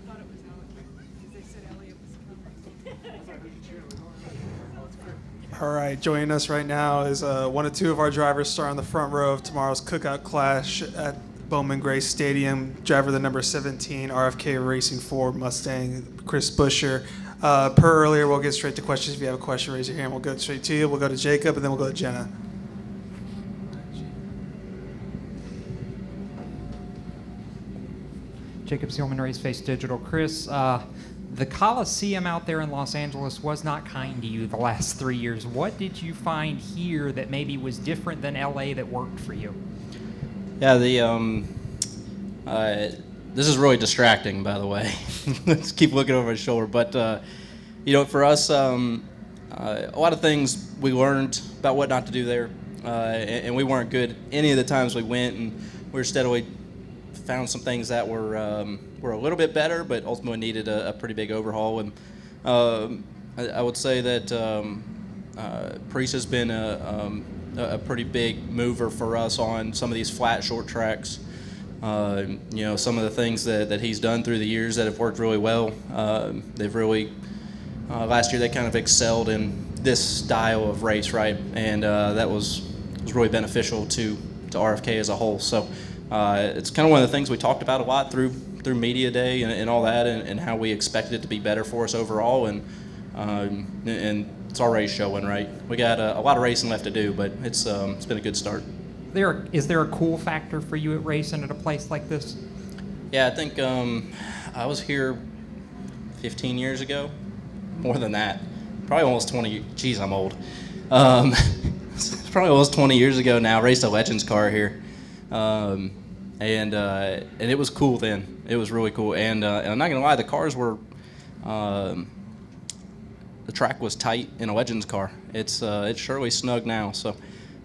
thought it was Elliott because they said Elliott was coming. All right, joining us right now is one or two of our drivers starting on the front row of tomorrow's Cookout Clash at Bowman Gray Stadium. Driver the number 17 RFK Racing Ford Mustang, Chris Buescher. Per earlier, we'll get straight to questions. If you have a question, raise your hand. We'll go straight to you. We'll go to Jacob, and then we'll go to Jenna. Jacob Seelman, Race Face Digital. Chris, the Coliseum out there in Los Angeles was not kind to you the last 3 years. What did you find here that maybe was different than LA that worked for you? Yeah, this is really distracting, by the way. Let's keep looking over his shoulder. But, for us, a lot of things we learned about what not to do there. And we weren't good any of the times we went, and we were steadily found some things that were a little bit better, but ultimately needed a pretty big overhaul. And I would say that Priest has been a pretty big mover for us on some of these flat short tracks. Some of the things that he's done through the years that have worked really well. They've really last year they kind of excelled in this style of race, right? And that was really beneficial to RFK as a whole. So it's kind of one of the things we talked about a lot through media day and all that, and how we expected it to be better for us overall. And it's already showing, right? We got a lot of racing left to do, but it's been a good start. Is there a cool factor for you at racing at a place like this? Yeah, I think I was here 15 years ago. More than that. Probably almost 20. Geez, I'm old. It's probably almost 20 years ago now. Raced a Legends car here. And it was cool then. It was really cool. And I'm not going to lie, the cars were... the track was tight in a Legends car. It's surely snug now. So,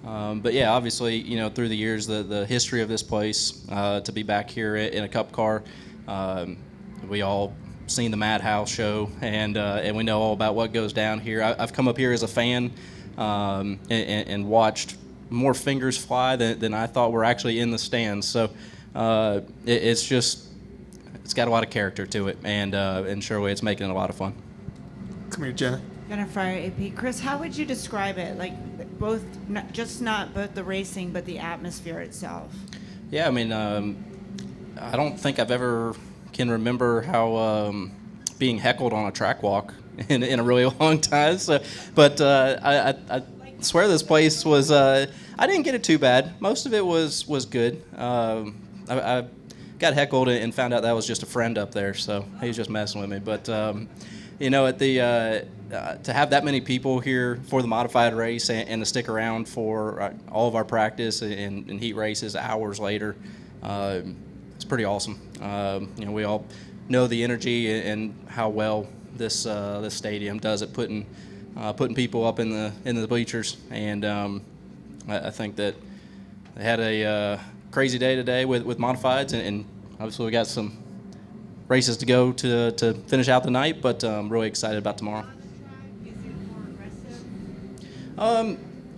but yeah, obviously, through the years, the history of this place, to be back here in a Cup car, we all seen the Madhouse show, and we know all about what goes down here. I've come up here as a fan and watched more fingers fly than I thought were actually in the stands. So it's got a lot of character to it, and surely it's making it a lot of fun. Come here, Jenna. Jennifer, AP. Chris, how would you describe it? Like both, not both the racing, but the atmosphere itself. Yeah, I mean, I don't think I've ever can remember how being heckled on a track walk in a really long time. So, but I swear this place was. I didn't get it too bad. Most of it was good. I got heckled and found out that was just a friend up there, so he was just messing with me. But at the to have that many people here for the modified race and to stick around for all of our practice and heat races hours later, it's pretty awesome. We all know the energy and how well this stadium does at putting people up in the bleachers, and I think that they had a crazy day today with modifieds, and obviously we got some races to go to finish out the night, but I'm really excited about tomorrow.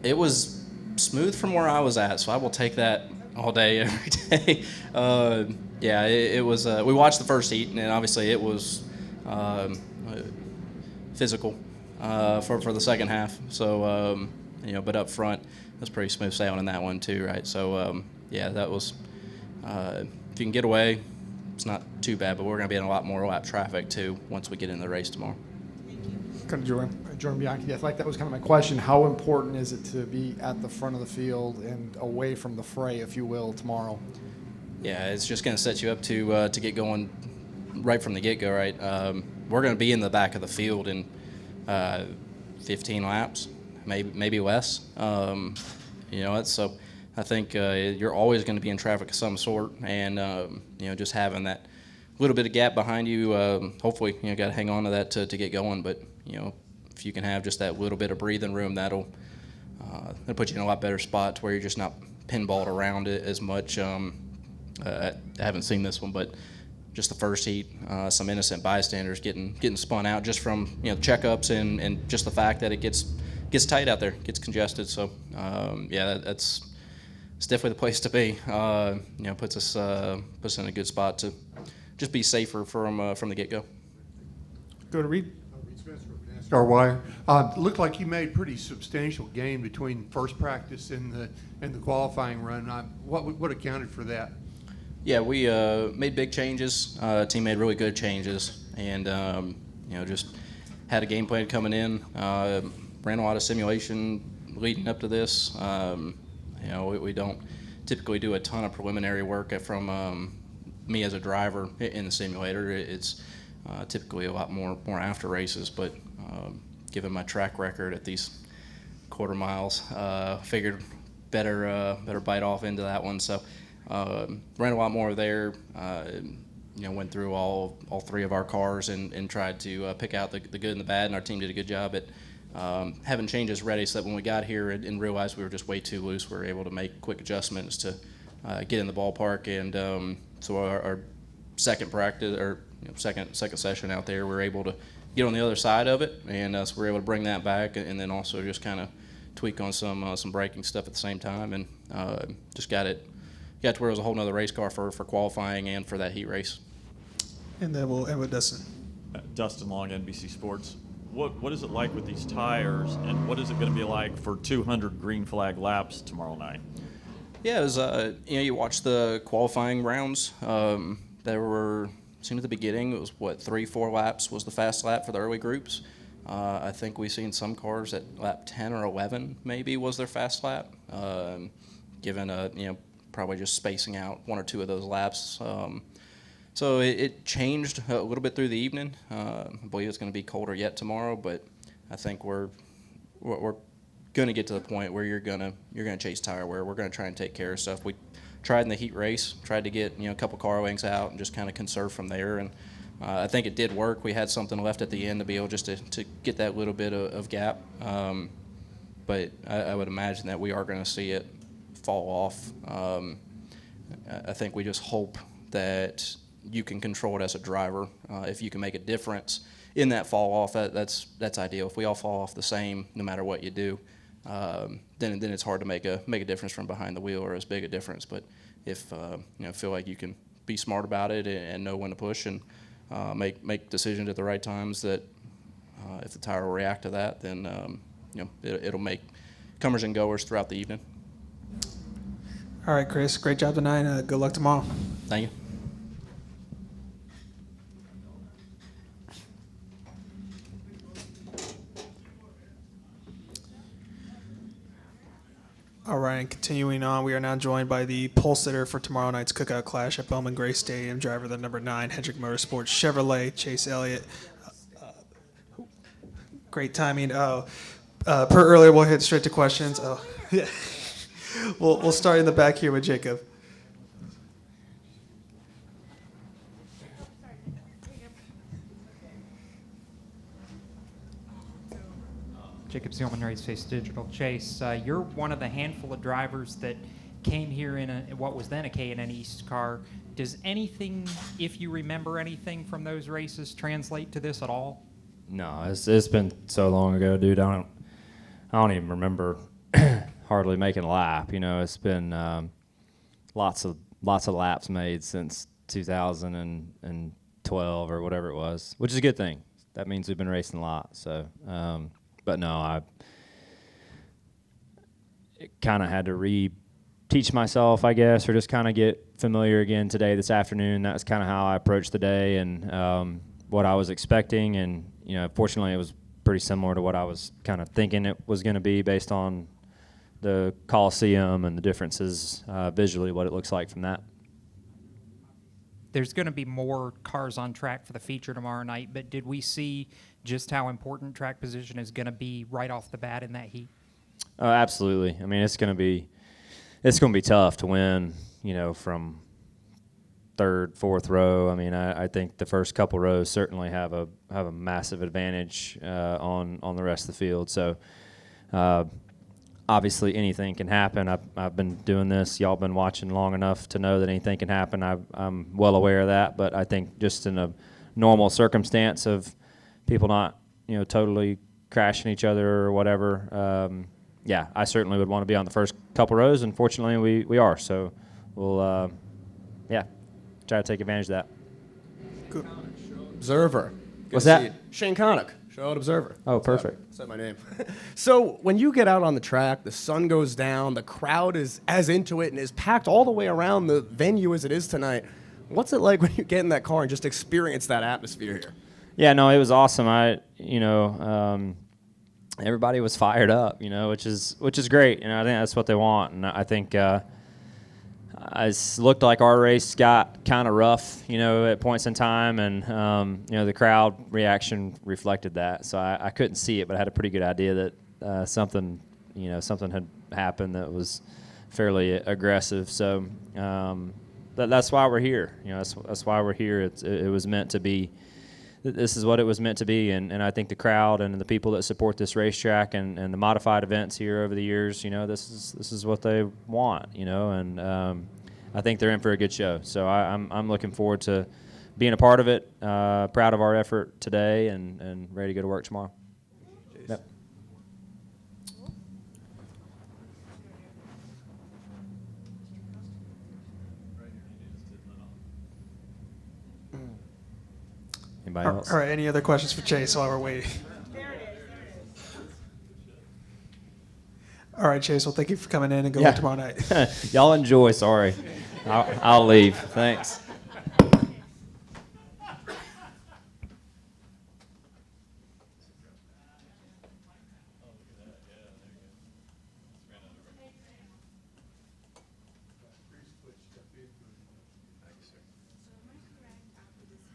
It was smooth from where I was at, so I will take that all day, every day. It was. We watched the first heat, and obviously it was physical for the second half. So, but up front, it was pretty smooth sailing in that one too, right? So, that was. If you can get away, it's not too bad, but we're going to be in a lot more lap traffic too once we get in the race tomorrow. Come to Jordan. Jordan Bianchi, I feel like that was kind of my question. How important is it to be at the front of the field and away from the fray, if you will, tomorrow? Yeah, it's just going to set you up to get going right from the get-go, right? We're going to be in the back of the field in 15 laps, maybe less. So I think you're always going to be in traffic of some sort, and just having that little bit of gap behind you, hopefully got to hang on to that to get going. But if you can have just that little bit of breathing room, that'll put you in a lot better spot to where you're just not pinballed around it as much. I haven't seen this one, but just the first heat, some innocent bystanders getting spun out just from checkups and just the fact that it gets tight out there, gets congested. So that's it's definitely the place to be. Puts us in a good spot to just be safer from the get-go. Go to Reed. Star Wire. Looked like you made pretty substantial gain between first practice and the qualifying run. What accounted for that? Yeah, we made big changes. Team made really good changes, and just had a game plan coming in. Ran a lot of simulation leading up to this. We don't typically do a ton of preliminary work from me as a driver in the simulator. It's typically a lot more after races, but given my track record at these quarter miles, figured better bite off into that one. So ran a lot more there. Went through all three of our cars and tried to pick out the good and the bad, and our team did a good job at having changes ready so that when we got here and realized we were just way too loose, we were able to make quick adjustments to get in the ballpark. And so our second practice, or second session out there, we were able to get on the other side of it, and so we were able to bring that back, and then also just kind of tweak on some braking stuff at the same time, and just got to where it was a whole nother race car for qualifying and for that heat race. And then we'll end with Dustin. Dustin Long, NBC Sports. What is it like with these tires, and what is it going to be like for 200 green flag laps tomorrow night? Yeah, it was, you watch the qualifying rounds. There were, seen at the beginning, it was 3-4 laps was the fast lap for the early groups. I think we've seen some cars at lap 10 or 11 maybe was their fast lap, given probably just spacing out one or two of those laps. So it changed a little bit through the evening. I believe it's going to be colder yet tomorrow, but I think we're going to get to the point where you're going to chase tire wear. We're going to try and take care of stuff. We tried in the heat race, tried to get a couple car lengths out and just kind of conserve from there. And I think it did work. We had something left at the end to be able just to get that little bit of gap. But I would imagine that we are going to see it fall off. I think we just hope that you can control it as a driver. If you can make a difference in that fall off, that's ideal. If we all fall off the same, no matter what you do, then it's hard to make a difference from behind the wheel, or as big a difference. But if feel like you can be smart about it and know when to push and make decisions at the right times, that if the tire will react to that, then it'll make comers and goers throughout the evening. All right, Chris, great job tonight. Good luck tomorrow. Thank you. All right, and continuing on, we are now joined by the pole sitter for tomorrow night's cookout clash at Bowman Gray Stadium, driver of the number 9 Hendrick Motorsports Chevrolet, Chase Elliott. Great timing. Per earlier, we'll head straight to questions. Oh, yeah. We'll start in the back here with Jacob. Jacob Zielman, Race Face Digital. Chase, you're one of the handful of drivers that came here in what was then a K&N East car. Does anything, if you remember anything from those races, translate to this at all? No, it's been so long ago, dude. I don't even remember hardly making a lap. It's been lots of laps made since 2012 or whatever it was, which is a good thing. That means we've been racing a lot. So, but no, I kind of had to re-teach myself, I guess, or just kind of get familiar again today, this afternoon. That was kind of how I approached the day and what I was expecting. And fortunately, it was pretty similar to what I was kind of thinking it was going to be based on the Coliseum and the differences visually, what it looks like from that. There's going to be more cars on track for the feature tomorrow night, but did we see just how important track position is going to be right off the bat in that heat? Absolutely. I mean, it's going to be tough to win, from third, fourth row. I mean, I think the first couple rows certainly have a massive advantage on the rest of the field. So obviously anything can happen. I've been doing this. Y'all been watching long enough to know that anything can happen. I'm well aware of that. But I think just in a normal circumstance of people not, totally crashing each other or whatever, yeah, I certainly would want to be on the first couple rows, and fortunately we are. So we'll, yeah, try to take advantage of that. Good. Observer. Good What's to that? see you. Shane Connick, Show Observer. Oh, perfect. Said my name. So when you get out on the track, the sun goes down, the crowd is as into it and is packed all the way around the venue as it is tonight. What's it like when you get in that car and just experience that atmosphere here? Yeah, no, it was awesome. Everybody was fired up, which is great. I think that's what they want. And I think it looked like our race got kind of rough, at points in time, and the crowd reaction reflected that. So I couldn't see it, but I had a pretty good idea that something had happened that was fairly aggressive. So that's why we're here. That's why we're here. It was meant to be. This is what it was meant to be, and I think the crowd and the people that support this racetrack and the modified events here over the years, this is what they want, and I think they're in for a good show. So I'm looking forward to being a part of it. Proud of our effort today, and ready to go to work tomorrow. Yep. Anybody else? All right, any other questions for Chase while we're waiting? All right, Chase, well, thank you for coming in and good luck tomorrow night. Y'all enjoy, sorry. I'll leave. Thanks.